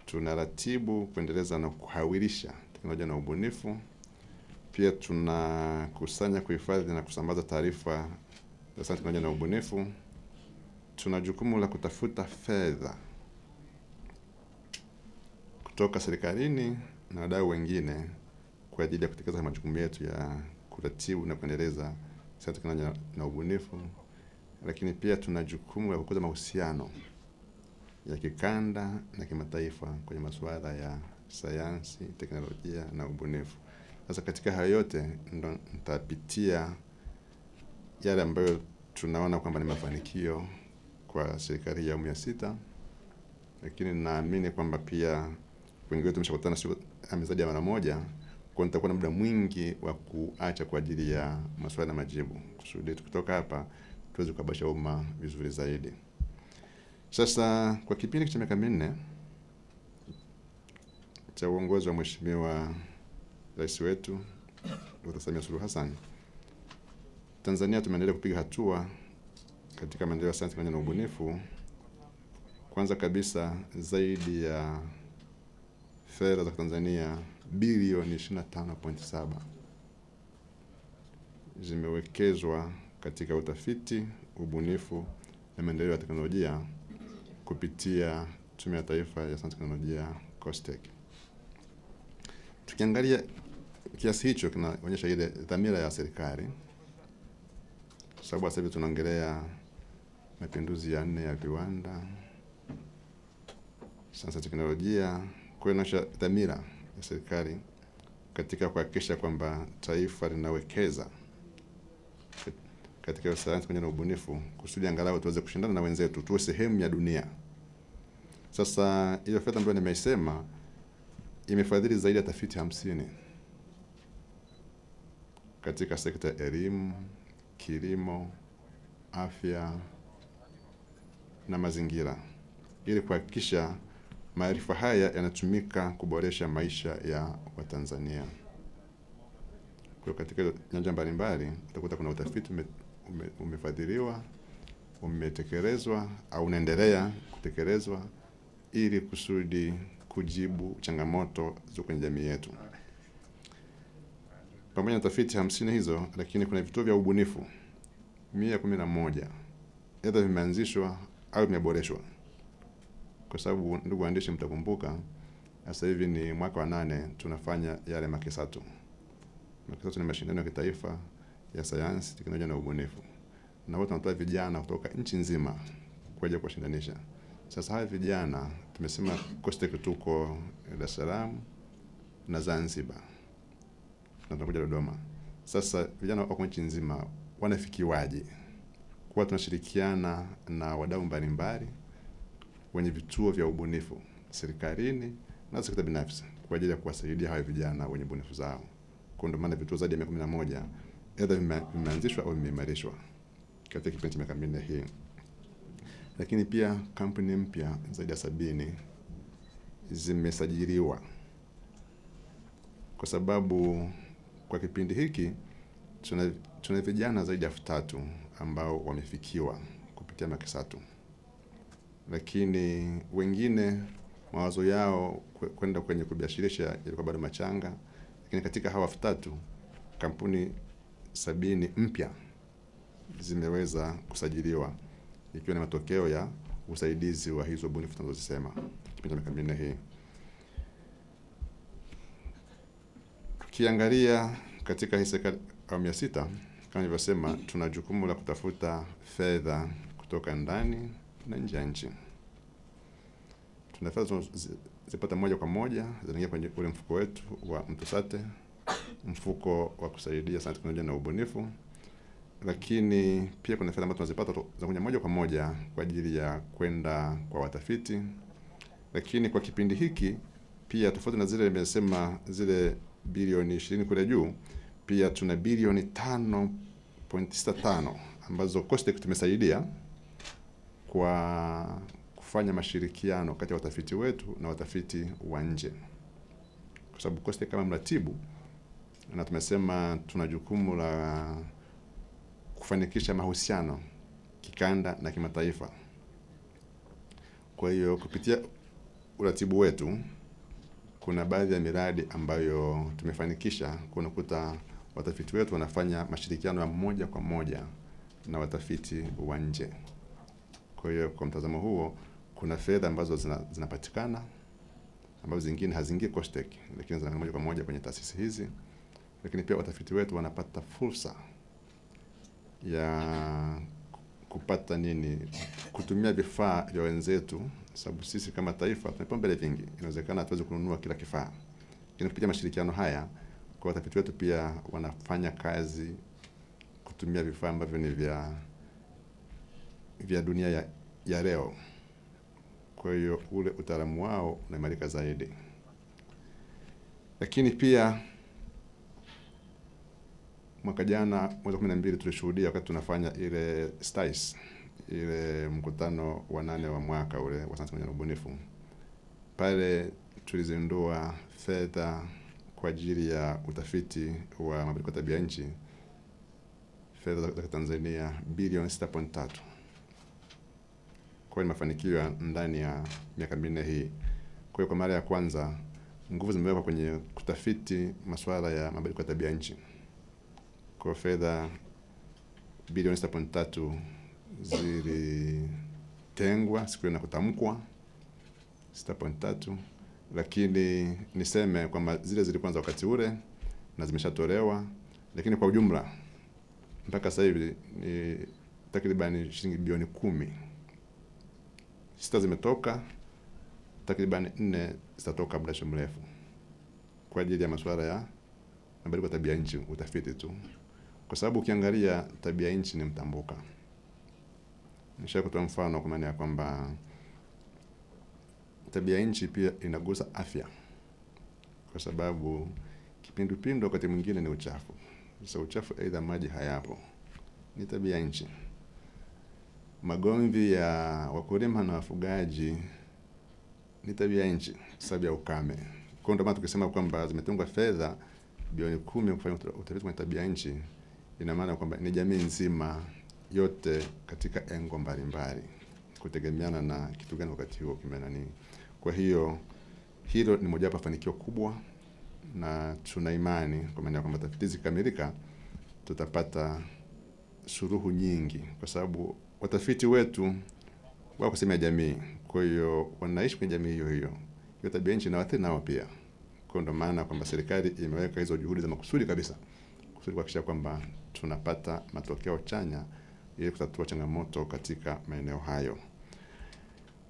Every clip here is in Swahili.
tunaratibu kuendeleza na kuhawilisha teknolojia na ubunifu. Pia tunakusanya, kuhifadhi na kusambaza taarifa za sayansi, teknolojia na ubunifu. Tuna jukumu la kutafuta fedha kutoka serikalini na wadau wengine kwa ajili ya kutekeleza majukumu yetu ya kuratibu na kuendeleza sayansi, teknolojia na ubunifu. Lakini pia tuna jukumu la kukuza mahusiano ya kikanda na kimataifa kwenye masuala ya sayansi, teknolojia na ubunifu. Sasa katika hayo yote ndo nitapitia yale ambayo tunaona kwamba ni mafanikio kwa serikali ya awamu ya 6, lakini naamini kwamba pia wengi wetu tumeshakutana siku zaidi ya mara moja, kwa nitakuwa na muda mwingi wa kuacha kwa ajili ya maswali na majibu, kusudi tukitoka hapa tuweze kuhabarisha umma vizuri zaidi. Sasa kwa kipindi cha miaka 4 cha uongozi wa Mheshimiwa Rais wetu Dr. Samia Suluhu Hassan, Tanzania tumeendelea kupiga hatua katika maendeleo ya sayansi, teknolojia na ubunifu. Kwanza kabisa, zaidi ya fedha za Tanzania bilioni 25.7 zimewekezwa katika utafiti, ubunifu na maendeleo ya teknolojia kupitia Tume ya Taifa ya Sayansi na Teknolojia, COSTECH. Tukiangalia kiasi hicho kinaonyesha ile dhamira ya serikali, sababu sasa hivi tunaongelea mapinduzi ya 4 ya viwanda, sayansi na teknolojia, kuonyesha dhamira ya serikali katika kuhakikisha kwamba taifa linawekeza katika sayansi, teknolojia na ubunifu kusudi angalau tuweze kushindana na wenzetu, tuwe sehemu ya dunia. Sasa hiyo fedha ambayo nimeisema imefadhili zaidi ya tafiti 50 katika sekta ya elimu, kilimo, afya na mazingira, ili kuhakikisha maarifa haya yanatumika kuboresha maisha ya Watanzania. Kwa katika nyanja mbalimbali utakuta kuna utafiti umefadhiliwa, umetekelezwa au unaendelea kutekelezwa ili kusudi kujibu changamoto za kwenye jamii yetu. Pamoja na tafiti 50 hizo, lakini kuna vituo vya ubunifu 111 aidha vimeanzishwa au vimeboreshwa. Kwa sababu ndugu waandishi, mtakumbuka sasa hivi ni mwaka wa 8 tunafanya yale makesatu. Makesatu ni mashindano ya kitaifa ya sayansi, teknolojia na ubunifu, na wote wanatoa vijana kutoka nchi nzima kwa ajili ya kushindanisha. Sasa hawa vijana tumesema COSTECH tuko Dar es Salaam na Zanzibar, na tunakuja Dodoma. Sasa vijana wako nchi nzima, wanafikiwaje? Kwa tunashirikiana na wadau mbalimbali wenye vituo vya ubunifu serikalini na sekta binafsi kwa ajili ya kuwasaidia hawa vijana wenye ubunifu zao. Kwa ndio maana vituo zaidi ya 11 aidha vimeanzishwa au vimeimarishwa katika kipindi cha miaka 4 hii. Lakini pia kampuni mpya zaidi ya 70 zimesajiliwa, kwa sababu kwa kipindi hiki tuna vijana zaidi ya 3000 ambao wamefikiwa kupitia makesatu. Lakini wengine mawazo yao kwenda kwenye kubiashirisha yalikuwa bado machanga, lakini katika hawa 3000 kampuni 70 mpya zimeweza kusajiliwa, ikiwa ni matokeo ya usaidizi wa hizo bunifu tunazosema kipindi cha miaka 4 hii. Tukiangalia katika hii serikali awamu ya 6, kama nilivyosema, tuna jukumu la kutafuta fedha kutoka ndani na nje ya nchi. Tuna fedha zipata moja kwa moja zinaingia kwenye ule mfuko wetu wa Mtusate, mfuko wa kusaidia sayansi, teknolojia na ubunifu. Lakini pia kuna fedha ambazo tunazipata za moja kwa moja kwa ajili ya kwenda kwa watafiti. Lakini kwa kipindi hiki pia tofauti na zile nimesema zile bilioni 20 kule juu, pia tuna bilioni 5.65 ambazo COSTECH tumesaidia kwa kufanya mashirikiano kati ya watafiti wetu na watafiti wa nje. Kwa sababu COSTECH kama mratibu, na tumesema tuna jukumu la kufanikisha mahusiano kikanda na kimataifa. Kwa hiyo kupitia uratibu wetu, kuna baadhi ya miradi ambayo tumefanikisha. Kunakuta watafiti wetu wanafanya mashirikiano ya moja kwa moja na watafiti wa nje. Kwa hiyo kwa mtazamo huo, kuna fedha ambazo zinapatikana ambazo zingine haziingii COSTECH, lakini zinaenda moja kwa moja kwenye taasisi hizi. Lakini pia watafiti wetu wanapata fursa ya kupata kutumia vifaa vya wenzetu, sababu sisi kama taifa tuna vipaumbele vingi. Inawezekana hatuwezi kununua kila kifaa, lakini kupitia mashirikiano haya, kwa watafiti wetu pia wanafanya kazi kutumia vifaa ambavyo ni vya dunia ya leo. Kwa hiyo ule utaalamu wao unaimarika zaidi. Lakini pia mwaka jana mwezi 12 tulishuhudia wakati tunafanya ile STICE, ile mkutano wa 8 wa mwaka ule wa sayansi na ubunifu. Pale tulizindua fedha kwa ajili ya utafiti wa mabadiliko ya tabia nchi, fedha za Tanzania bilioni 6.3. Kwa mafanikio ndani ya miaka 4 hii. Kwa hiyo kwa mara ya kwanza nguvu zimewekwa kwenye kutafiti masuala ya mabadiliko ya tabia nchi. Kwa fedha bilioni 6.3 zilitengwa siku na kutamkwa 6.3, lakini niseme kwamba zile zilikuanza wakati ule na zimeshatolewa, lakini kwa ujumla mpaka sasa hivi ni takriban shilingi bilioni 10. 6 zimetoka, takriban 4 zitatoka muda mrefu kwa ajili ya masuala ya mabadiliko ya tabia nchi, utafiti tu. Kwa sababu ukiangalia tabia nchi ni mtambuka. Nishakutoa kutoa mfano kwa maana ya kwamba tabia nchi pia inagusa afya. Kwa sababu kipindupindu wakati mwingine ni uchafu. Sasa uchafu aidha maji hayapo, ni tabia nchi. Magomvi ya wakulima na wafugaji ni tabia nchi, sababu ya ukame. Kwa ndio maana tukisema kwamba zimetengwa fedha bilioni 10 kufanya utafiti kwenye tabia nchi, ina maana kwamba ni jamii nzima yote katika engo mbalimbali, kutegemeana na kitu gani wakati huo kimena nini. Kwa hiyo hilo ni moja ya mafanikio kubwa, na tuna imani kwa maana kwamba tafiti zikamilika tutapata suluhu nyingi, kwa sababu watafiti wetu wao kusema jamii. Kwa hiyo wanaishi kwenye jamii hiyo. Hiyo tabia nchi na watu nao pia. Kwa ndio maana kwamba serikali imeweka hizo juhudi za makusudi kabisa, kusudi kuhakikisha kwamba tunapata matokeo chanya ili kutatua changamoto katika maeneo hayo.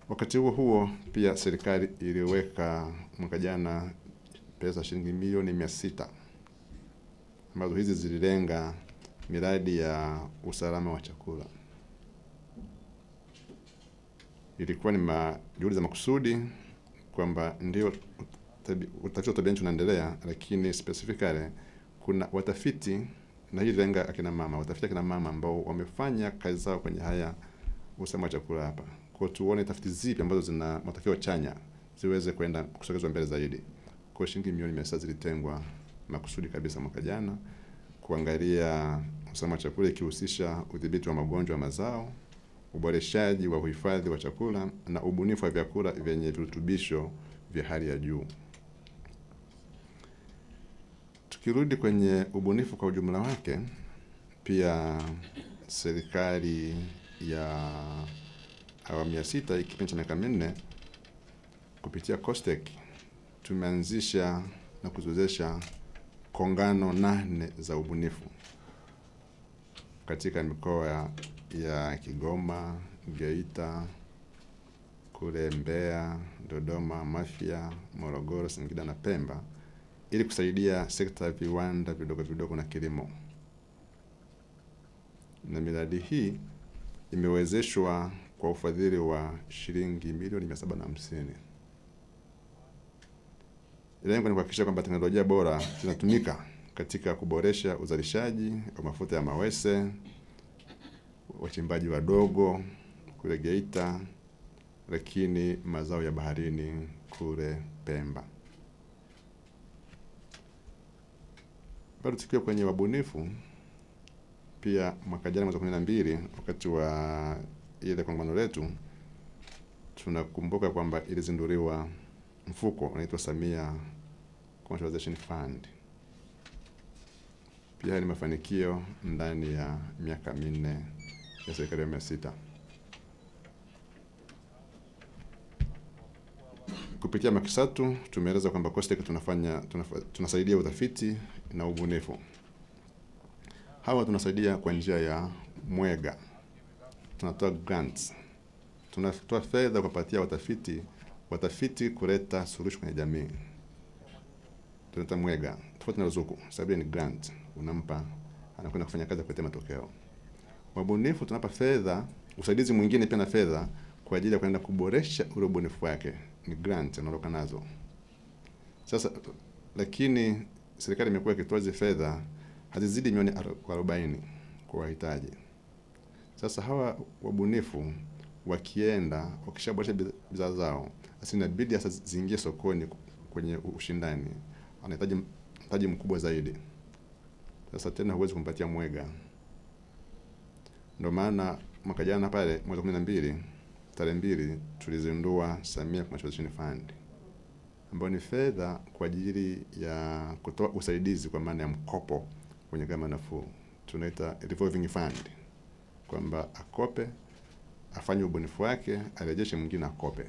Wakati huo pia serikali iliweka mwaka jana pesa shilingi milioni 600 ambazo hizi zililenga miradi ya usalama wa chakula. Ilikuwa ni juhudi za makusudi kwamba ndio utafiti wa tabia nchi unaendelea, lakini specifically kuna watafiti na hii lenga akina mama, watafiti akina mama ambao wamefanya kazi zao kwenye haya usalama wa chakula hapa. Kwa tuone tafiti zipi ambazo zina matokeo chanya ziweze kwenda kusogezwa mbele zaidi. Kwa shilingi milioni 600 zilitengwa makusudi kabisa mwaka jana kuangalia usalama wa chakula, ikihusisha udhibiti wa magonjwa ya mazao, uboreshaji wa uhifadhi wa chakula na ubunifu wa vyakula vyenye virutubisho vya hali ya juu. Tukirudi kwenye ubunifu kwa ujumla wake, pia serikali ya awamu ya 6 ikipindi cha miaka 4 kupitia COSTECH tumeanzisha na kuzoezesha kongano 8 za ubunifu katika mikoa ya Kigoma, Geita, kule Mbeya, Dodoma, Mafia, Morogoro, Singida na Pemba, ili kusaidia sekta ya viwanda vidogo vidogo na kilimo. Na miradi hii imewezeshwa kwa ufadhili wa shilingi milioni 750. Lengo ni kuhakikisha kwamba teknolojia bora zinatumika katika kuboresha uzalishaji wa mafuta ya mawese, wachimbaji wadogo kule Geita, lakini mazao ya baharini kule Pemba. Bado tukiwa kwenye wabunifu, pia mwaka jana mwezi 12 wakati wa ile kongamano letu tunakumbuka kwamba ilizinduliwa mfuko unaitwa Samia Commercialization Fund. Pia ni mafanikio ndani ya miaka 4 ya serikali ya 6. Kupitia Makisatu tumeeleza kwamba COSTECH tunasaidia utafiti na ubunifu. Hawa tunasaidia kwa njia ya mwega. Tunatoa grants. Tunatoa fedha kupatia watafiti kuleta suluhisho kwenye jamii. Tunatoa mwega. Tofauti na ruzuku, sababu ni grant. Unampa anakwenda kufanya kazi kupata matokeo. Wabunifu tunapa fedha, usaidizi mwingine pia na fedha kwa ajili ya kwenda kuboresha ule ubunifu wake. Ni grant anaondoka nazo. Sasa lakini serikali imekuwa ikitoa hizo fedha hazizidi milioni 40 kwa wahitaji. Sasa hawa wabunifu wakienda wakishaboresha bidhaa zao, basi inabidi sasa ziingie sokoni kwenye ushindani. Anahitaji mtaji mkubwa zaidi. Sasa tena huwezi kumpatia mwega. Ndio maana mwaka jana pale mwezi 12 tarehe 2 tulizindua Samia Commercialization Fund, ambayo ni fedha kwa ajili ya kutoa usaidizi kwa maana ya mkopo kwenye gharama nafuu. Tunaita revolving fund, kwamba akope, afanye ubunifu wake, arejeshe mwingine akope.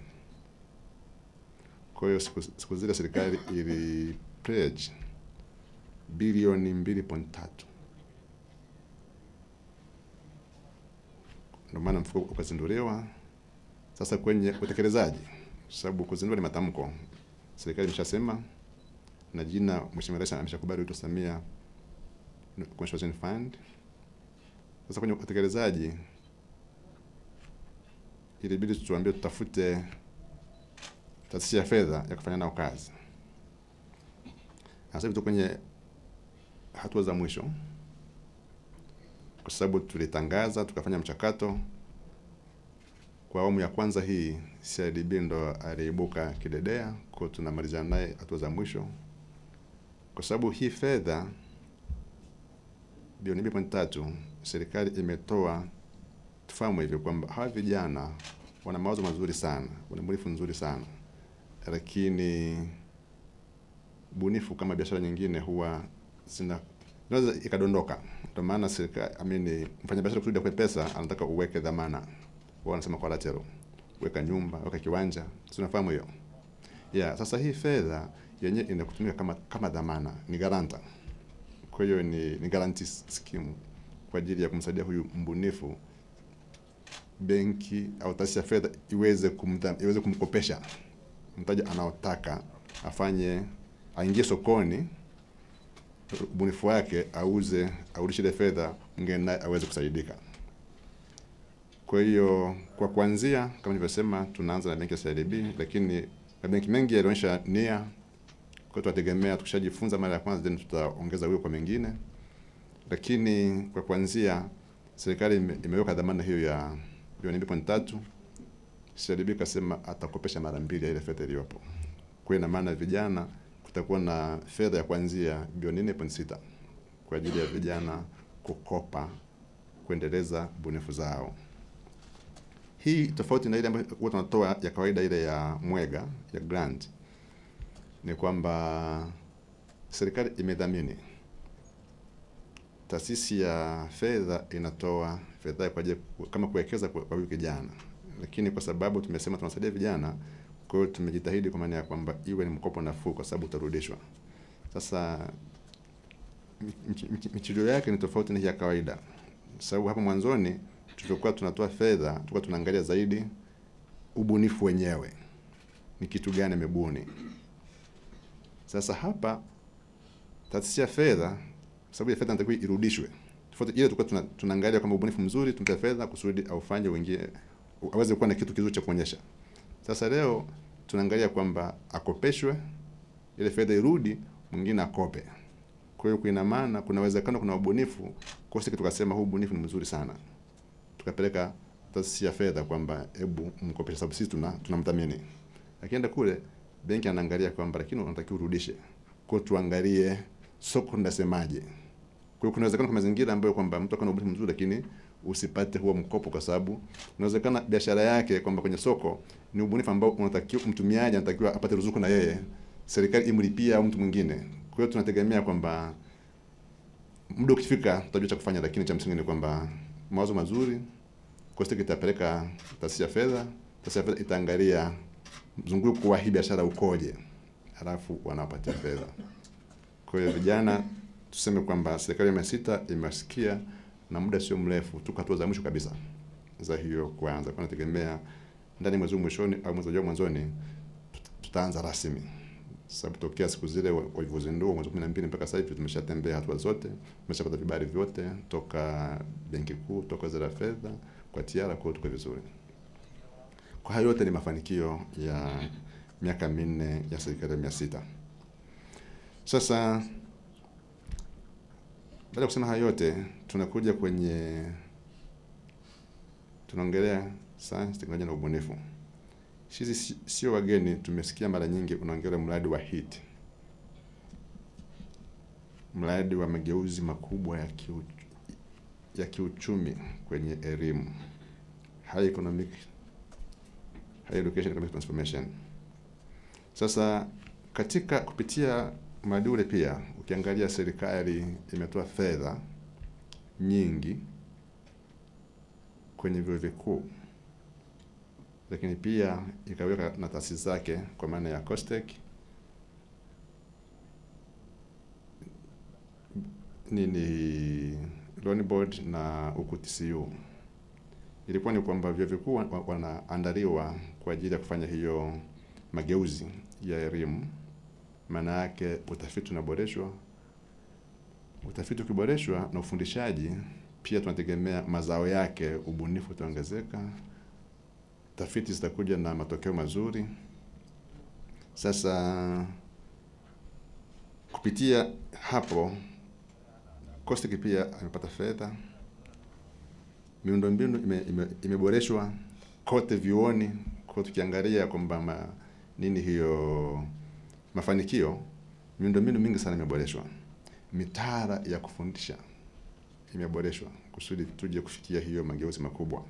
Kwa hiyo siku zile serikali ili pledge bilioni 2.3. Ndio maana mfuko ukazinduliwa. Sasa kwenye utekelezaji, sababu kuzindua ni matamko, serikali imeshasema na jina Mheshimiwa Rais ameshakubali wito Samia Commercialization Fund. Sasa kwenye utekelezaji ilibidi tuambie tutafute taasisi ya fedha ya kufanya nao kazi. Sasa tuko kwenye hatua za mwisho, kwa sababu tulitangaza tukafanya mchakato. Kwa awamu ya kwanza hii CRDB ndo aliibuka kidedea, kwa tunamaliza naye hatua za mwisho. Kwa sababu hii fedha bilioni 2.3 serikali imetoa, tufahamu hivyo kwamba hawa vijana wana mawazo mazuri sana, wana ubunifu nzuri sana, lakini bunifu kama biashara nyingine huwa inaweza ikadondoka. Ndio maana serikali mfanya biashara kusudi kwa pesa anataka uweke dhamana. Wao wanasema collateral. Weka nyumba, weka kiwanja. Tunafahamu hiyo. Sasa hii fedha yenyewe inakutumika kama dhamana, ni garanta. Kwa hiyo ni guarantee scheme kwa ajili ya kumsaidia huyu mbunifu, benki au taasisi ya fedha iweze kumkopesha mtaji anaotaka afanye, aingie sokoni, ubunifu wake auze, arudishe ile fedha, mwingine naye aweze kusaidika. Kwa hiyo kwa kuanzia kama nilivyosema tunaanza na benki ya CRDB, lakini mabenki mengi yalionyesha nia. Kwa tunategemea tukishajifunza mara ya kwanza then tutaongeza huyo kwa mengine. Lakini kwa kuanzia serikali imeweka dhamana hiyo ya bilioni 2.3. CRDB kasema atakopesha mara 2 ya ile fedha iliyopo. Kwa ina maana vijana kutakuwa na fedha ya kuanzia bilioni 4.6 kwa ajili ya vijana kukopa kuendeleza bunifu zao. Hii tofauti na ile ambayo watu wanatoa ya kawaida, ile ya mwega ya grant, ni kwamba serikali imedhamini. Taasisi ya fedha inatoa fedha kwa ajili kama kuwekeza kwa vijana. Lakini kwa sababu tumesema tunasaidia vijana, kwa hiyo tumejitahidi kwa maana ya kwamba iwe ni mkopo nafuu kwa sababu utarudishwa. Sasa michujo yake ni tofauti na ya kawaida. Sababu hapo mwanzoni tulikuwa tunatoa fedha, tulikuwa tunaangalia zaidi ubunifu wenyewe. Ni kitu gani amebuni. Sasa hapa taasisi ya fedha, sababu ya fedha inatakiwa irudishwe. Tofauti ile tulikuwa tunaangalia kama ubunifu mzuri, tumpe fedha kusudi aufanye wengine aweze kuwa na kitu kizuri cha kuonyesha. Sasa leo tunaangalia kwamba akopeshwe, ile fedha irudi, mwingine akope. Kwa hiyo kuna maana kuna uwezekano kuna ubunifu, kwa sisi tukasema huu ubunifu ni mzuri sana. Tukapeleka taasisi ya fedha kwamba hebu mkopeshe, sababu sisi tunamdhamini. Akienda kule benki anaangalia kwamba lakini unatakiwa urudishe. Kwa tuangalie soko ndasemaje. Kwa hiyo kuna uwezekano kwa mazingira ambayo kwamba mtu akana ubunifu mzuri lakini usipate huo mkopo, kwa sababu inawezekana biashara yake kwamba kwenye soko ni ubunifu ambao unatakiwa mtumiaji anatakiwa apate ruzuku na yeye, serikali imlipia au mtu mwingine. Kwa hiyo tunategemea kwamba muda ukifika tutajua cha kufanya, lakini cha msingi ni kwamba mawazo mazuri, COSTECH itapeleka taasisi ya fedha, taasisi ya fedha itaangalia mzunguko wa hii biashara ukoje, halafu wanapatia fedha. Kwa hiyo vijana, tuseme kwamba serikali ya 6 imesikia, na muda sio mrefu tuko hatua za mwisho kabisa za hiyo kuanza. Kwa nategemea ndani mwezi mwishoni au mwezi ujao mwanzoni tutaanza rasmi. Sababu tokea siku zile walivyozindua mwezi 12 mpaka sasa hivi tumeshatembea hatua zote, tumeshapata vibali vyote toka Benki Kuu, toka Wizara ya Fedha, kwa TIARA, kwa tuko vizuri. Kwa hayo yote ni mafanikio ya miaka 4 ya serikali ya 6. Sasa baada ya kusema hayo yote, tunakuja kwenye tunaongelea sayansi, teknolojia na ubunifu. Sisi sio wageni, tumesikia mara nyingi unaongelea mradi wa HEET. Mradi wa mageuzi makubwa ya kiuchumi kwenye elimu. High education economic transformation. Sasa katika kupitia mradi ule pia ukiangalia serikali imetoa fedha nyingi kwenye vyuo vikuu, lakini pia ikaweka na taasisi zake kwa maana ya COSTECH, Loan Board na TCU. Ilikuwa ni kwamba vyuo vikuu wanaandaliwa kwa ajili ya kufanya hiyo mageuzi ya elimu. Maana yake utafiti unaboreshwa. Utafiti ukiboreshwa na ufundishaji pia tunategemea mazao yake, ubunifu utaongezeka. Tafiti zitakuja na matokeo mazuri. Sasa kupitia hapo COSTECH pia amepata fedha. Miundombinu imeboreshwa kote vyuoni. Kwa tukiangalia kwamba nini hiyo mafanikio, miundombinu mingi sana imeboreshwa. Mitaala ya kufundisha imeboreshwa kusudi tuje kufikia hiyo mageuzi makubwa.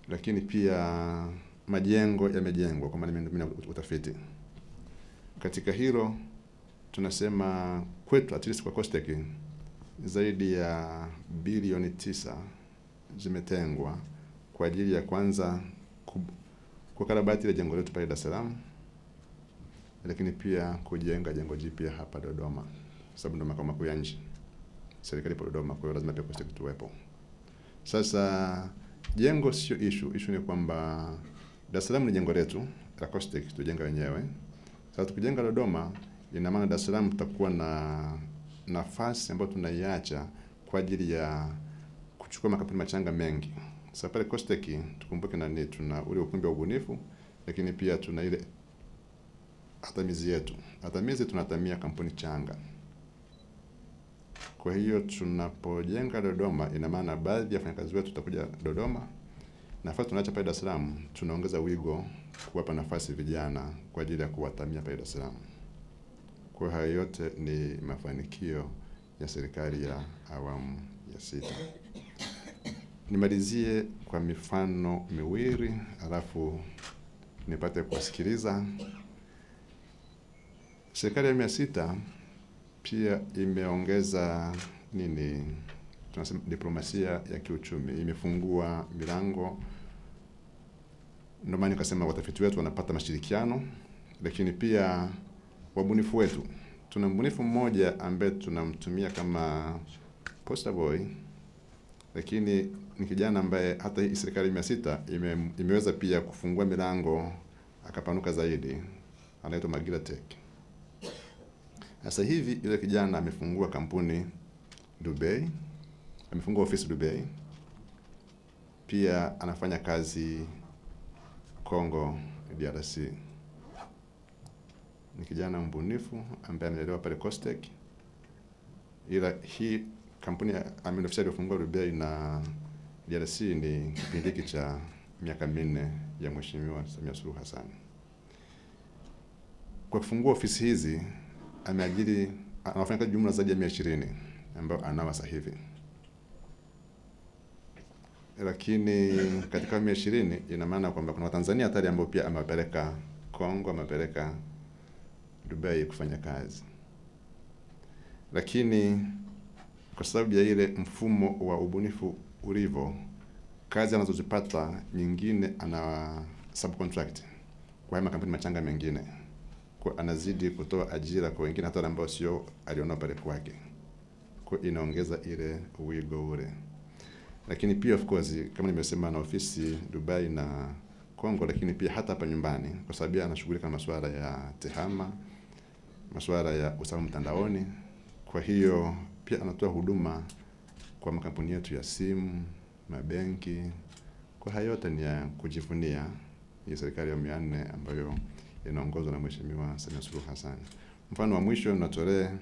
Lakini pia majengo yamejengwa kwa maana miundombinu ya utafiti. Katika hilo tunasema kwetu at least kwa COSTECH zaidi ya bilioni 9 zimetengwa kwa ajili ya kwanza kukarabati ile jengo letu pale Dar es Salaam, lakini pia kujenga jengo jipya hapa Dodoma, sababu ndo makao makuu ya nchi. Serikali ipo Dodoma, kwa hiyo lazima pia COSTECH tuwepo. Sasa jengo sio issue ni kwamba Dar es Salaam ni jengo letu la COSTECH tujenga wenyewe. Sasa tukijenga Dodoma, ina maana Dar es Salaam tutakuwa na nafasi ambayo tunaiacha kwa ajili ya kuchukua makampuni machanga mengi. Sasa pale COSTECH tukumbuke tuna ule ukumbi wa ubunifu, lakini pia tuna ile atamizi yetu. Atamizi tunatamia kampuni changa. Kwa hiyo tunapojenga Dodoma, ina maana baadhi ya wafanyakazi wetu tutakuja Dodoma. Nafasi tunaacha pale Dar es Salaam, tunaongeza wigo kuwapa nafasi vijana kwa ajili ya kuwatamia pale Dar es Salaam. Kwa hayo yote ni mafanikio ya serikali ya awamu ya 6. Nimalizie kwa mifano miwili, alafu nipate kusikiliza. Serikali ya 6 pia imeongeza tunasema diplomasia ya kiuchumi, imefungua milango. Ndio maana nikasema watafiti wetu wanapata mashirikiano, lakini pia wabunifu wetu. Tuna mbunifu mmoja ambaye tunamtumia kama poster boy, lakini ni kijana ambaye hata hii serikali ya 6 imeweza pia kufungua milango akapanuka zaidi. Anaitwa Magira Tech. Sasa hivi yule kijana amefungua kampuni Dubai, amefungua ofisi Dubai. Pia anafanya kazi Kongo DRC. Ni kijana mbunifu ambaye amelelewa pale COSTECH. Ila hii kampuni ameofficially kufungua Dubai na DRC ni kipindi cha miaka 4 ya Mheshimiwa Samia Suluhu Hassan. Kwa kufungua ofisi hizi ameajiri anafanya kazi jumla zaidi ya 120 ambao anao sasa hivi. lakini katika 2020 ina maana kwamba kuna Watanzania hatari ambao pia amewapeleka Kongo, amewapeleka Dubai kufanya kazi. Lakini kwa sababu ya ile mfumo wa ubunifu ulivyo, kazi anazozipata nyingine ana subcontract kwa makampuni machanga mengine, kwa anazidi kutoa ajira kwa wengine hata ambao sio aliona pale kwake, kwa inaongeza ile wigo ule. Lakini pia of course kama nimesema, na ofisi Dubai na Kongo, lakini pia hata hapa nyumbani, kwa sababu anashughulika na masuala ya tehama, masuala ya usalama mtandaoni. Kwa hiyo pia anatoa huduma kwa makampuni yetu ya simu, mabenki. Kwa hayo yote ni ya kujivunia hii serikali ya 400 ambayo inaongozwa na Mheshimiwa Samia Suluhu Hassan. Mfano wa mwisho natolea,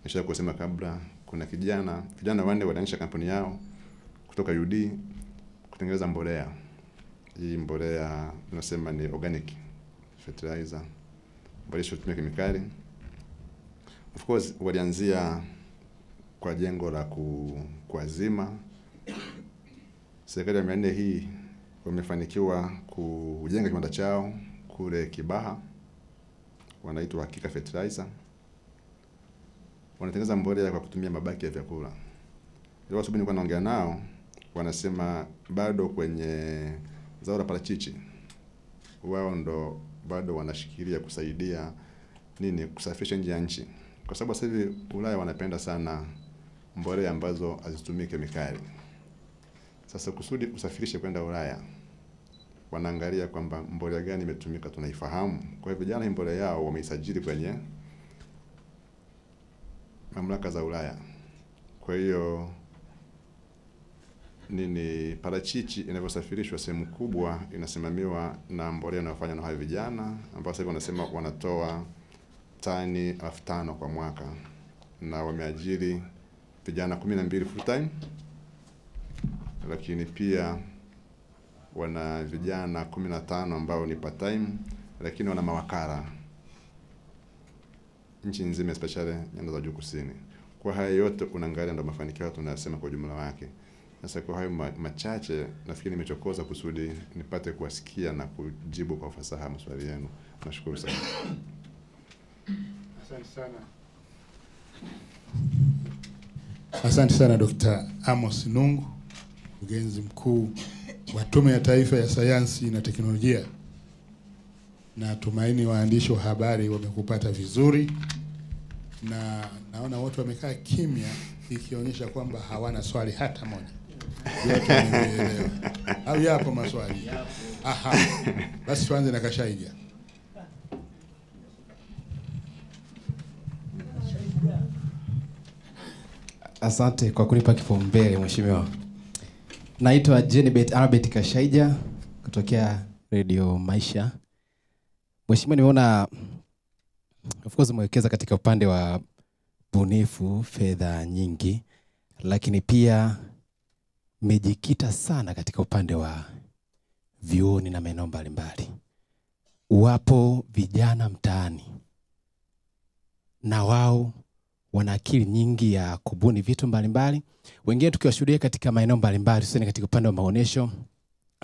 nishawahi kusema kabla, kuna vijana 4 walianzisha kampuni yao kutoka UD kutengeneza mbolea. Hii mbolea tunasema ni organic fertilizer, mbolea isiyotumia kemikali. Of course walianzia kwa jengo la kuazima. Serikali ya 400 hii wamefanikiwa kujenga kiwanda chao kule Kibaha, wanaitwa Hakika Fertilizer. Wanatengeneza mbolea kwa kutumia mabaki ya vyakula. Leo asubuhi nilikuwa naongea nao, wanasema bado kwenye zao la parachichi wao ndo bado wanashikilia kusaidia kusafirisha nje ya nchi, kwa sababu sasa hivi Ulaya wanapenda sana mbolea ambazo hazitumii kemikali. Sasa kusudi usafirishe kwenda Ulaya, wanaangalia kwamba mbolea gani imetumika tunaifahamu. Kwa hivyo vijana mbolea yao wameisajili kwenye mamlaka za Ulaya. Kwa hiyo parachichi inavyosafirishwa sehemu kubwa inasimamiwa na mbolea inayofanywa na hao vijana ambao sasa wanasema wanatoa tani 5,000 kwa mwaka, na wameajiri vijana 12 full time, lakini pia wana vijana 15 ambao ni part time, lakini wana mawakala nchi nzima, especially nyanda za juu kusini. Kwa haya yote unaangalia ndo mafanikio tunayosema kwa jumla wake. Sasa kwa hayo machache nafikiri nimechokoza kusudi nipate kuwasikia na kujibu kwa ufasaha maswali yenu. Nashukuru sana. Asante sana. Asante sana Dr. Amos Nungu, mkurugenzi mkuu wa Tume ya Taifa ya Sayansi na Teknolojia. Na tumaini waandishi wa habari wamekupata vizuri, na naona wote wamekaa kimya, ikionyesha kwamba hawana swali hata moja. Yote wameelewa. Au yapo maswali? Aha. Basi tuanze na Kashaija. Asante kwa kunipa kipaumbele Mheshimiwa. Naitwa Jenibet Albert Kashaija kutokea Radio Maisha. Mheshimiwa, nimeona of course umewekeza katika upande wa bunifu, fedha nyingi, lakini pia umejikita sana katika upande wa vyuoni na maeneo mbalimbali. Wapo vijana mtaani na wao wana akili nyingi ya kubuni vitu mbalimbali. Wengine tukiwashuhudia katika maeneo mbalimbali, sasa katika upande wa maonesho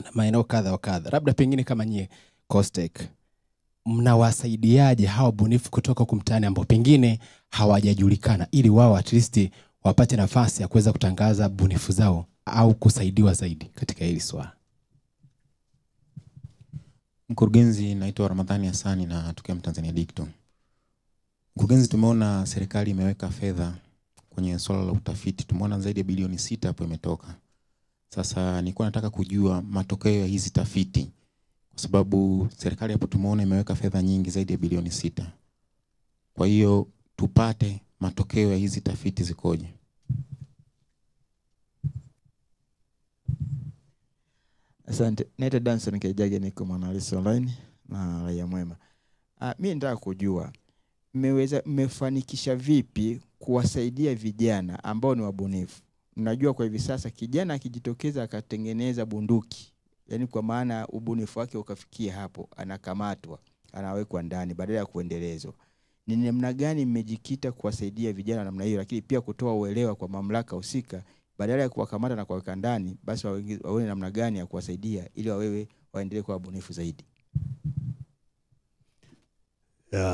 na maeneo kadha wa kadha. Labda pengine kama nyie Costech, mnawasaidiaje hao bunifu kutoka kumtaani ambao pengine hawajajulikana, ili wao at least wapate nafasi ya kuweza kutangaza bunifu zao au kusaidiwa zaidi katika hili swala? Mkurugenzi, naitwa Ramadhani Hasani na natokea Tanzania Digital. Mkurugenzi, tumeona serikali imeweka fedha kwenye swala la utafiti. Tumeona zaidi ya bilioni 6 hapo imetoka. Sasa nilikuwa nataka kujua matokeo ya hizi tafiti, kwa sababu serikali hapo tumeona imeweka fedha nyingi zaidi ya bilioni 6. Kwa hiyo tupate matokeo ya hizi tafiti zikoje? Asante. Naitwa Danson Kejage, niko Mwanahalisi Online na Raia Mwema. Mimi nataka kujua mmefanikisha vipi kuwasaidia vijana ambao ni wabunifu? Mnajua kwa hivi sasa kijana akijitokeza akatengeneza bunduki, yani kwa maana ubunifu wake ukafikia hapo, anakamatwa, anawekwa ndani badala ya kuendelezwa. Ni namna gani mmejikita kuwasaidia vijana namna hiyo, lakini pia kutoa uelewa kwa mamlaka husika badala ya kuwakamata na kuwaweka ndani, basi waone namna gani ya kuwasaidia ili waendelee kuwa bunifu zaidi.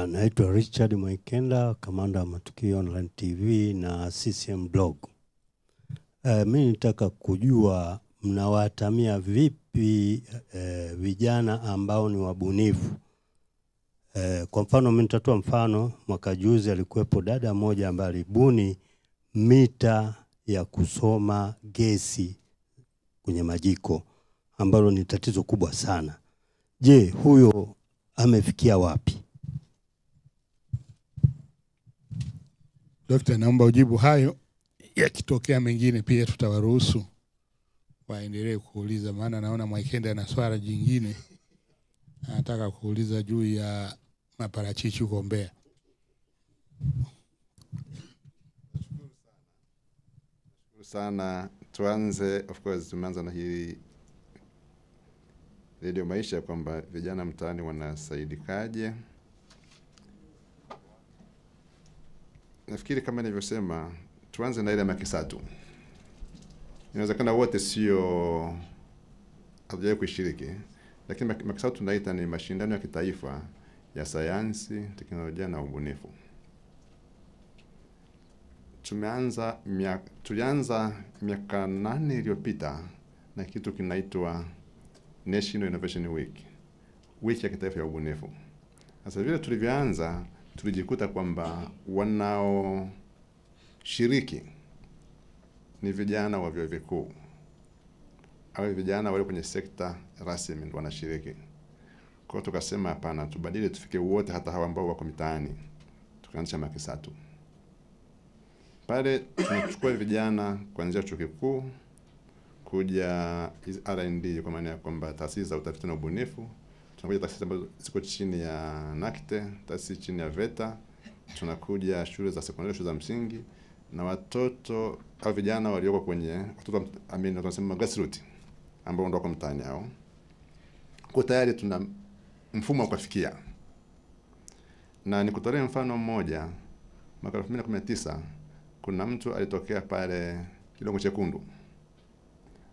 Naitwa Richard Mwaikenda, kamanda wa Matukio Online TV na CCM Blog. Mimi nitaka kujua mnawatamia vipi vijana ambao ni wabunifu. Kwa mfano mimi nitatoa mfano, mwaka juzi alikuwepo dada moja ambaye alibuni mita ya kusoma gesi kwenye majiko, ambalo ni tatizo kubwa sana. Je, huyo amefikia wapi? Dr. naomba ujibu hayo. Yakitokea mengine pia tutawaruhusu waendelee kuuliza, maana naona Mwaikenda na swala jingine anataka kuuliza juu ya maparachichi huko Mbeya. Sana. Tuanze, of course tumeanza na hii Radio Maisha kwamba vijana mtaani wanasaidikaje. Nafikiri kama nilivyosema, tuanze na ile Makisatu. Inawezekana wote sio hatujawahi kushiriki, lakini Makisatu tunaita ni mashindano ya kitaifa ya sayansi, teknolojia na ubunifu. Tulianza miaka 8 iliyopita na kitu kinaitwa National Innovation Week, wiki ya kitaifa ya ubunifu. Sasa vile tulivyoanza, tulijikuta kwamba wanao shiriki ni vijana wa vyuo vikuu au vijana wale kwenye sekta rasmi ndio wanashiriki. Kwa hiyo tukasema hapana, tubadili tufike wote, hata hawa ambao wako mitaani. Tukaanzisha Makisatu. Pale tunachukua vijana kuanzia chuo kikuu kuja R&D, kwa maana ya kwamba taasisi za utafiti na ubunifu. Tunakuja taasisi ambazo ziko chini ya NACTE, taasisi chini ya VETA, tunakuja shule za sekondari, shule za msingi, na watoto au vijana walioko kwenye watoto tunasema grassroots ambao ndio kwa mtaani hao. Kwa tayari tuna mfumo wa kufikia. Na nikutolea mfano mmoja, mwaka 2019 kuna mtu alitokea pale Kidongo Chekundu,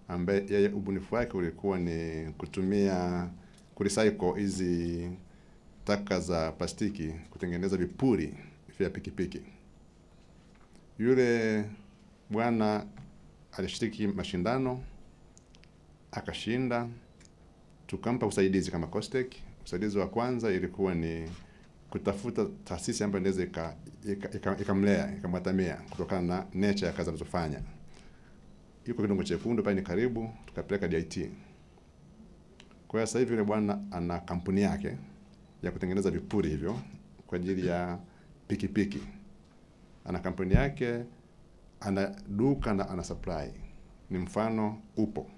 ambaye yeye ubunifu wake ulikuwa ni kutumia kurecycle hizi taka za plastiki kutengeneza vipuri vya pikipiki. Yule bwana alishiriki mashindano akashinda, tukampa usaidizi kama COSTECH. Usaidizi wa kwanza ilikuwa ni kutafuta taasisi ambayo inaweza ikamlea, ikamwatamia kutokana na nature ya kazi anazofanya. Yuko Kidongo Chekundu pale ni karibu, tukapeleka DIT. Kwa hiyo sasa hivi yule bwana ana kampuni yake ya kutengeneza vipuri hivyo kwa ajili ya pikipiki. Ana kampuni yake, ana duka na ana supply. Ni mfano upo.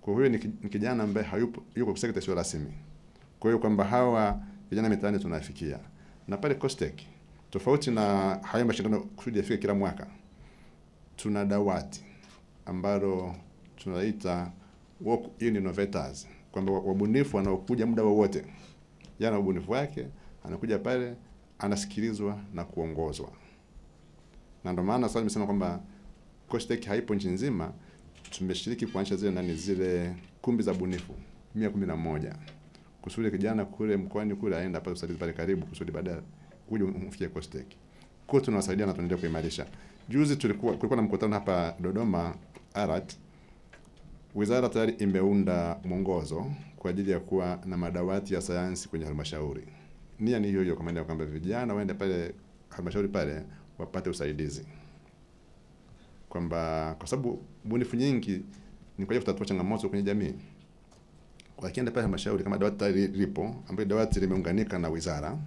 Kwa hiyo ni kijana ambaye yuko sekta sio rasmi. Kwa hiyo kwamba hawa vijana mitaani tunafikia. Na pale COSTECH, tofauti na haya mashindano kusudi yafike kila mwaka, tuna dawati ambalo tunaita walk in innovators, kwamba wabunifu wanaokuja muda wowote, yana ubunifu wake, anakuja pale, anasikilizwa na kuongozwa. Na ndio maana sasa nimesema kwamba COSTECH haipo nchi nzima, tumeshiriki kuanzisha zile kumbi za bunifu 111. Kusudi kijana kule mkoani kule aenda pale usaidizi pale karibu, kusudi baadaye uje umfikie COSTECH. Kwa hiyo tunawasaidia na tunaendelea kuimarisha. Juzi kulikuwa na mkutano hapa Dodoma ARAT. Wizara tayari imeunda mwongozo kwa ajili ya kuwa na madawati ya sayansi kwenye halmashauri. Nia ni hiyo kwa maana ya kwamba vijana waende pale halmashauri pale wapate usaidizi. Kwamba kwa sababu bunifu nyingi ni kwa ajili ya kutatua changamoto kwenye jamii. Kwa kienda pale halmashauri kama dawati tayari lipo, ambapo dawati limeunganika na wizara,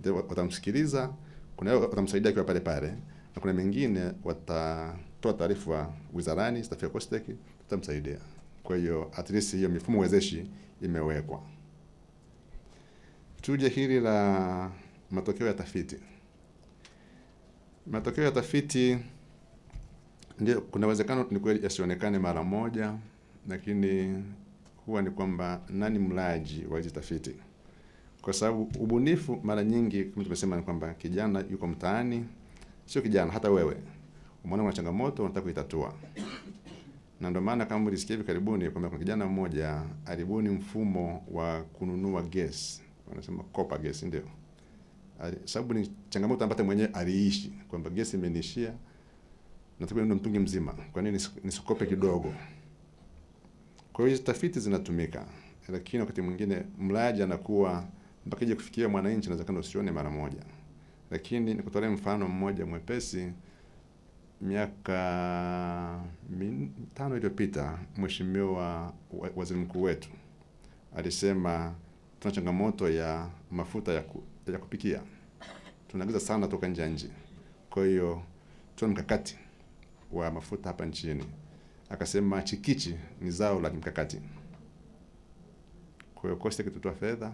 ndio watamsikiliza, kuna watamsaidia kwa pale pale, na kuna mengine watatoa taarifa wizarani, staff ya COSTECH tutamsaidia. Kwa hiyo at least hiyo mifumo wezeshi imewekwa. Tuje hili la matokeo ya tafiti. Matokeo ya tafiti ndio kuna uwezekano ni kweli yasionekane mara moja, lakini huwa ni kwamba nani mlaji wa hizo tafiti. Kwa sababu ubunifu mara nyingi kama tumesema ni kwamba kijana yuko mtaani, sio kijana hata wewe umeona kuna changamoto unataka kuitatua. Na ndio maana kama mlisikia hivi karibuni kwamba kuna kijana mmoja alibuni mfumo wa kununua gesi, wanasema kopa gesi, ndio sababu ni changamoto ambayo mwenyewe aliishi kwamba gesi imenishia, nataka ndio mtungi mzima, kwa nini nisikope kidogo? Kwa hiyo tafiti zinatumika, lakini wakati mwingine mlaji anakuwa mpaka ije kufikia mwananchi inawezekana usione mara moja. Lakini nikutolea mfano mmoja mwepesi. Miaka 5 iliyopita mheshimiwa waziri mkuu wetu alisema tuna changamoto ya mafuta ya kupikia, tunaagiza sana toka nje ya nchi, kwa hiyo tuna mkakati wa mafuta hapa nchini. Akasema chikichi ni zao la kimkakati. Kwa hiyo COSTECH tutoa fedha,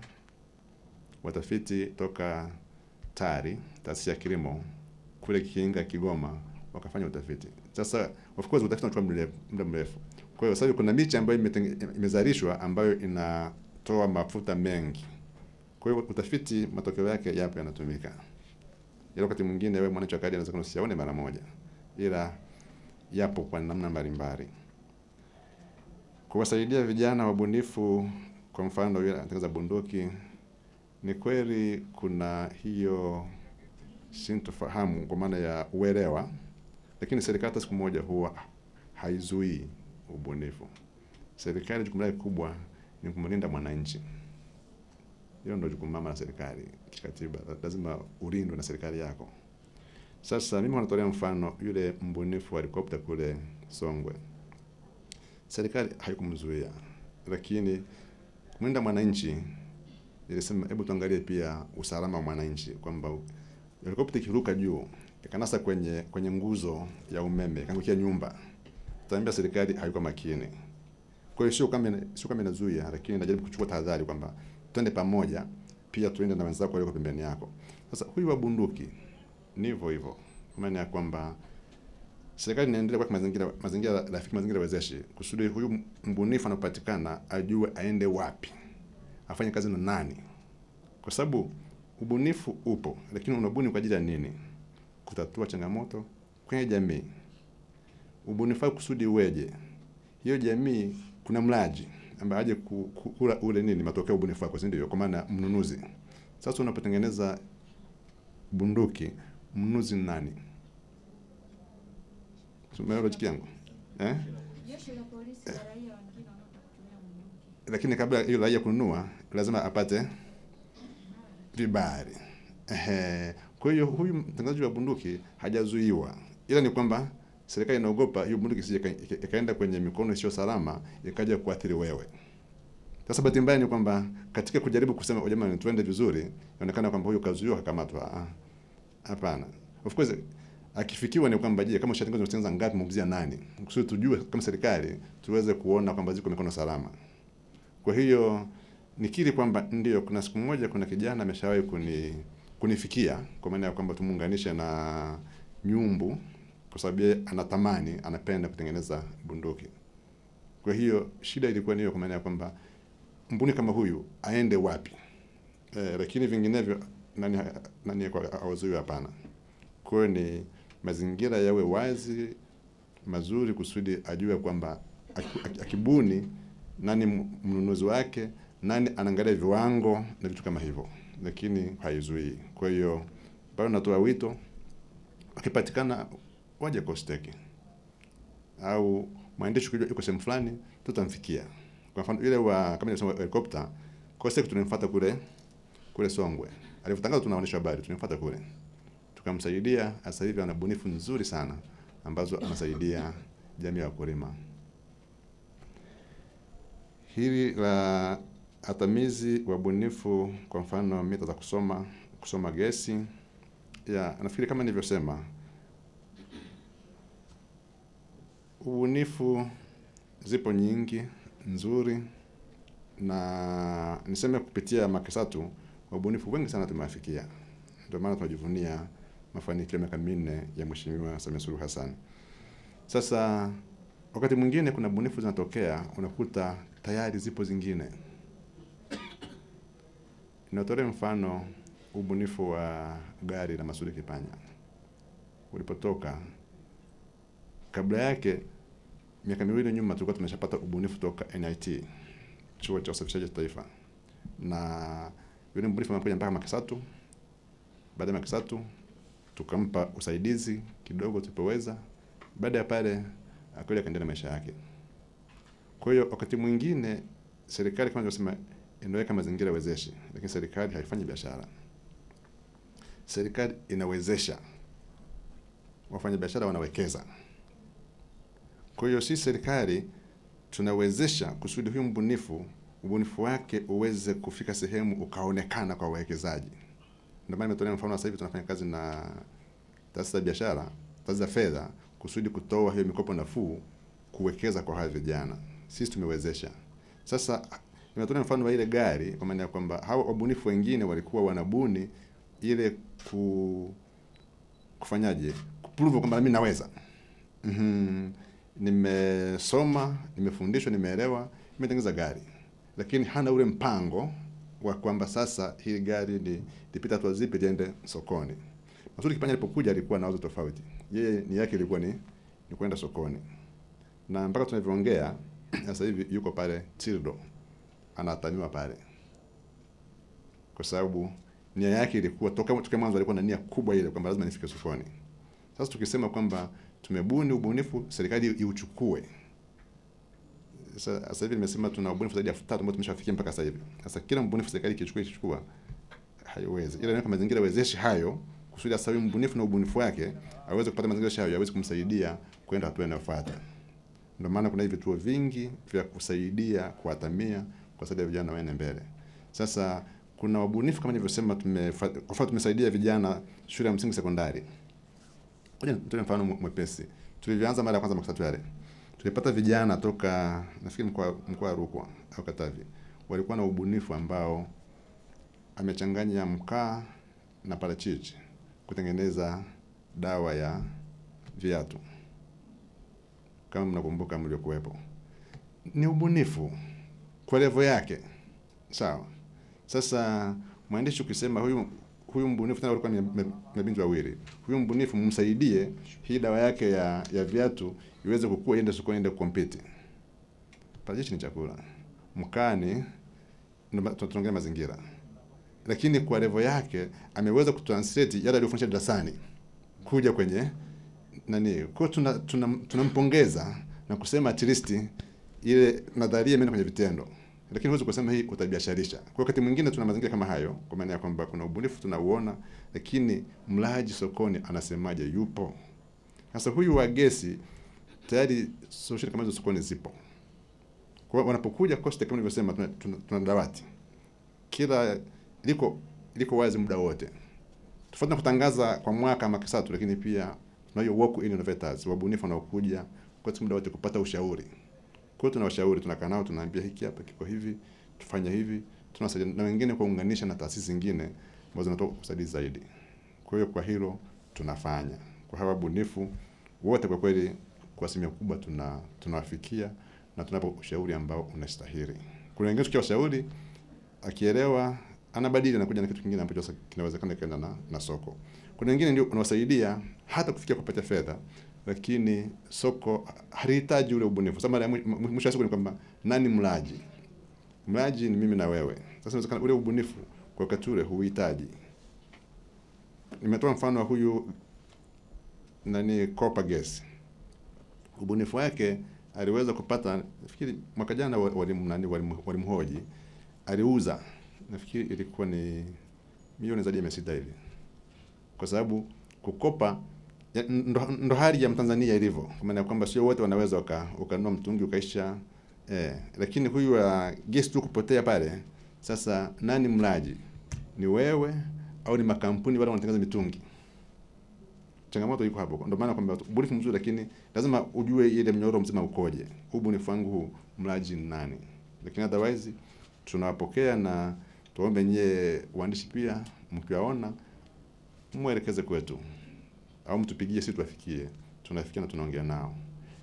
watafiti toka TARI, taasisi ya kilimo kule Kikinga, Kigoma, wakafanya utafiti. Sasa of course utafiti unachukua muda mrefu. Kwa hiyo sasa kuna miche ambayo imezalishwa ambayo inatoa mafuta mengi. Kwa hiyo utafiti matokeo yake yapo yanatumika. Ila wakati mwingine wewe mwananchi wa kawaida anaweza kusione mara moja, ila yapo kwa namna mbalimbali. Kuwasaidia vijana wabunifu, kwa mfano yule anatengeneza bunduki, ni kweli kuna hiyo sintofahamu kwa maana ya uelewa, lakini serikali siku moja huwa haizuii ubunifu. Serikali jukumu lake kubwa ni kumlinda mwananchi. Hiyo ndio jukumu mama la serikali kikatiba, lazima ulindwe na serikali yako. Sasa mimi wanatolea mfano yule mbunifu wa helikopta kule Songwe. Serikali haikumzuia, lakini kumlinda mwananchi nilisema hebu tuangalie pia usalama wa mwananchi, kwamba helikopta ikiruka juu ikanasa kwenye nguzo ya umeme ikaangukia nyumba, tutaambia serikali haiko makini. Kwa hiyo sio kama inazuia, lakini najaribu kuchukua tahadhari kwamba twende pamoja, pia tuende na wenzako walioko pembeni yako. Sasa huyu wa bunduki ni hivyo, kwa maana ya kwamba serikali inaendelea kwa mazingira rafiki, mazingira wezeshi, kusudi huyu mbunifu anapopatikana ajue aende wapi, afanye kazi na nani. Kwa sababu ubunifu upo, lakini unabuni kwa ajili ya nini? Kutatua changamoto kwenye jamii. Ubunifu kusudi uweje? Hiyo jamii kuna mlaji ambaye aje kula ule nini matokeo ubunifu wako, si ndio? Kwa maana mnunuzi. Sasa unapotengeneza bunduki, mnunuzi ni nani? Tumeelewa logic yangu? Jeshi la polisi na raia wengine wanaotumia bunduki. Lakini kabla hiyo raia kununua lazima apate vibali. Kwa hiyo huyu mtengenezaji wa bunduki hajazuiwa, ila ni kwamba serikali inaogopa hiyo bunduki isije ikaenda kwenye mikono isiyo salama ikaja kuathiri wewe. Sasa bahati mbaya ni kwamba katika kujaribu kusema jamani tuende vizuri, inaonekana kwamba huyu kazuiwa akamatwa. Hapana. Of course akifikiwa ni kwamba je, kama ushatengeneza unatengeneza ngapi, muuzia nani? Kusudi tujue kama serikali tuweze kuona kwamba ziko mikono salama. Kwa hiyo nikiri kwamba ndio kuna siku moja kuna kijana ameshawahi kunifikia kwa maana ya kwamba tumuunganishe na nyumbu, kwa sababu yeye anatamani, anapenda kutengeneza bunduki. Kwa hiyo shida ilikuwa niyo kwa maana ya kwamba mbuni kama huyu aende wapi? Lakini vinginevyo nani kwa awazuiwe? Hapana. Kwa hiyo ni mazingira yawe wazi, mazuri, kusudi ajue kwamba akibuni nani mnunuzi wake, nani anaangalia viwango na vitu kama hivyo, lakini haizuii. Kwa hiyo bado natoa wito, akipatikana waje COSTECH au mwandishi kujua yuko sehemu fulani, tutamfikia. Kwa mfano ile wa kama ni helicopter, COSTECH tunamfuata kule Songwe. Alipotangaza tunaonesha habari, tunamfuata kule. Tukamsaidia, sasa hivi ana bunifu nzuri sana ambazo anasaidia jamii ya wakulima. Hili la atamizi wa bunifu, kwa mfano mita za kusoma gesi, nafikiri kama nilivyosema, ubunifu zipo nyingi nzuri, na niseme kupitia Makesatu wabunifu wengi sana tumewafikia. Ndio maana tunajivunia mafanikio ya miaka 4 ya Mheshimiwa Samia Suluhu Hassan. Sasa wakati mwingine kuna bunifu zinatokea, unakuta tayari zipo zingine. Ninatolea mfano ubunifu wa gari la Masudi Kipanya. Ulipotoka Kabla yake miaka 2 nyuma tulikuwa tumeshapata ubunifu toka NIT, chuo cha usafishaji taifa, na yule mbunifu amekuja mpaka Makisatu. Baada ya Makisatu tukampa usaidizi kidogo tulipoweza. Baada ya pale akaendelea kaendelea maisha yake. Kwa hiyo wakati mwingine serikali kama tunasema inaweka mazingira wezeshi, lakini serikali haifanyi biashara. Serikali inawezesha, wafanya biashara wanawekeza. Kwa hiyo sisi serikali tunawezesha kusudi huyu ubunifu wake uweze kufika sehemu ukaonekana kwa wawekezaji. Ndio maana nimetolea mfano sasa hivi tunafanya kazi na taasisi za biashara, taasisi za fedha kusudi kutoa hiyo mikopo nafuu kuwekeza kwa hawa vijana. Sisi tumewezesha. Sasa nimetolea mfano wa ile gari kwa maana ya kwamba hao wabunifu wengine walikuwa wanabuni ile kufanyaje? Kuprove kwamba mimi naweza. Nimesoma, nimefundishwa, nimeelewa, nimetengeneza gari. Lakini hana ule mpango wa kwamba sasa hili gari lipita hatua zipi liende sokoni. Masudi Kipanya alipokuja alikuwa na wazo tofauti. Yeye ni yake ilikuwa ni kwenda sokoni. Na mpaka tunavyoongea sasa hivi yuko pale Tildo. Anatamiwa pale. Kwa sababu nia yake ilikuwa toka mwanzo alikuwa na nia kubwa ile kwamba lazima nifike sokoni. Sasa tukisema kwamba tumebuni ubunifu, serikali iuchukue. Sasa hivi nimesema tuna ubunifu zaidi ya 3000 ambao tumeshafikia mpaka sasa hivi. Sasa kila mbunifu serikali ikichukua haiwezi. Ila ni kama mazingira wezeshi hayo kusudi sasa huyu mbunifu na ubunifu wake aweze kupata mazingira hayo aweze kumsaidia kwenda hatua inayofuata. Ndio maana kuna hivi vituo vingi vya kusaidia kuatamia kwa sababu vijana waende mbele. Sasa kuna wabunifu kama nilivyosema tumesaidia vijana shule ya msingi sekondari. Ngoja nitoe mfano mwepesi. Tulivyoanza mara ya kwanza Makisatu yale. Tulipata vijana toka nafikiri mkoa wa Rukwa au Katavi. Walikuwa na ubunifu ambao amechanganya mkaa na parachichi kutengeneza dawa ya viatu. Kama mnakumbuka mliokuwepo. Ni ubunifu kwa level yake. Sawa. Sasa mwandishi ukisema huyu mbunifu tena alikuwa ni mabinti wawili. Huyu mbunifu mumsaidie hii dawa yake ya viatu iweze kukua iende sokoni iende kucompete. Parachichi ni chakula. Mkani tunaongea mazingira. Lakini kwa level yake ameweza kutranslate yale aliyofundisha darasani kuja kwenye kwa tunampongeza na kusema at least ile nadharia imeenda kwenye vitendo. Lakini huwezi kusema hii utabiasharisha. Kwa wakati mwingine tuna mazingira kama hayo, kwa maana ya kwamba kuna ubunifu tunauona, lakini mlaji sokoni anasemaje yupo. Sasa huyu wa gesi tayari solution kama hizo sokoni zipo. Kwa wanapokuja cost kama nilivyosema tuna dawati. Kila liko wazi muda wote. Tofauti na kutangaza kwa mwaka Makisatu, lakini pia tunayo walk in innovators, wabunifu wanaokuja kwa muda wote kupata ushauri. Kwa hiyo tunawashauri, tunakaa nao, tunaambia hiki hapa kiko hivi, tufanye hivi, tunasaidia na wengine kuunganisha na taasisi zingine ambazo zinatoa usaidizi zaidi. Kwa hiyo kwa hilo tunafanya. Kwa hawa wabunifu wote kwa kweli kwa asilimia kubwa tunawafikia na tunapa ushauri ambao unastahili. Kuna wengine tukiwashauri akielewa anabadili na kuja na kitu kingine ambacho kinawezekana kaenda na soko. Kuna wengine ndio unawasaidia hata kufikia kupata fedha, lakini soko halihitaji ule ubunifu. Sasa mwisho wa siku ni kwamba nani mlaji? Mlaji ni mimi na wewe. Sasa inawezekana ule ubunifu kwa wakati ule huhitaji. Nimetoa mfano wa huyu Kopa Gas. Ubunifu wake aliweza kupata, nafikiri mwaka jana walimhoji, aliuza, nafikiri ilikuwa ni milioni zaidi ya 600 hivi. Kwa sababu kukopa ndo hali ya Mtanzania ilivyo. Kwa maana kwamba sio wote wanaweza ukanunua mtungi ukaisha lakini huyu gesi tu kupotea pale. Sasa nani mlaji? Ni wewe au ni makampuni wale wanatengeneza mitungi? Changamoto iko hapo. Ndio maana kwamba ubunifu mzuri, lakini lazima ujue ile mnyororo mzima ukoje. Ubunifu wangu huu mlaji ni nani? Lakini otherwise tunawapokea na tuombe nyie waandishi pia mkiwaona mwelekeze kwetu au mtupigie sisi tuwafikie. Tunafikia na tunaongea nao.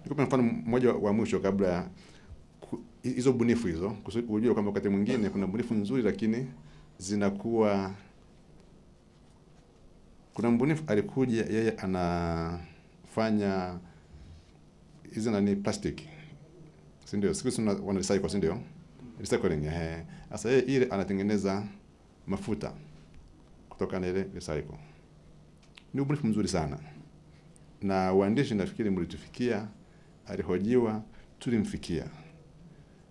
Nikupe mfano mmoja wa mwisho kabla hizo bunifu hizo, kusudi ujue kwamba wakati mwingine kuna bunifu nzuri lakini zinakuwa. Kuna mbunifu alikuja, yeye anafanya hizi nani plastic, si ndio? Siku hizi wana recycle, si ndio? Recycling, sasa yeye ile anatengeneza mafuta kutoka na ile recycle. Ni ubunifu mzuri sana, na waandishi nafikiri mlitufikia, alihojiwa, tulimfikia.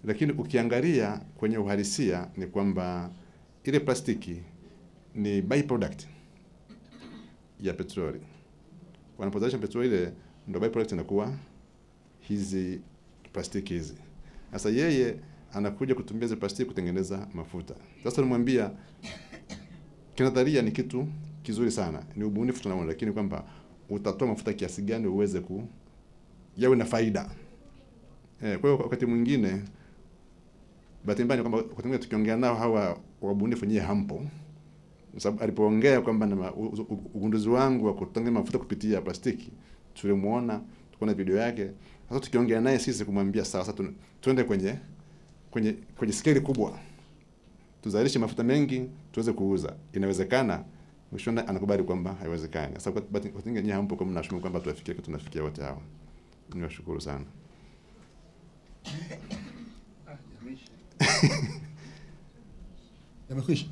Lakini ukiangalia kwenye uhalisia ni kwamba ile plastiki ni byproduct ya petroli. Wanapozalisha petroli ile ndio byproduct inakuwa hizi plastiki hizi. Sasa yeye anakuja kutumia hizo plastiki kutengeneza mafuta. Sasa nimwambia kinadharia ni kitu kizuri sana, ni ubunifu tunaona, lakini kwamba utatoa mafuta kiasi gani uweze yawe na faida. Kwa hiyo wakati mwingine bahati mbaya kwamba wakati mwingine tukiongea nao hawa wabunifu nyie hampo. Sababu alipoongea kwamba na ugunduzi wangu wa kutengeneza mafuta kupitia plastiki, tulimuona, tukaona video yake. Sasa tukiongea naye sisi kumwambia sasa tuende kwenye scale kubwa, tuzalishe mafuta mengi tuweze kuuza, inawezekana? Mwishoni anakubali kwamba haiwezekani. Sasa bahati nyingine nyie hampo, kama mnashuku kwamba tuwafikie kitu, tunafikia wote hao. Niwashukuru sana. Yamekwisha.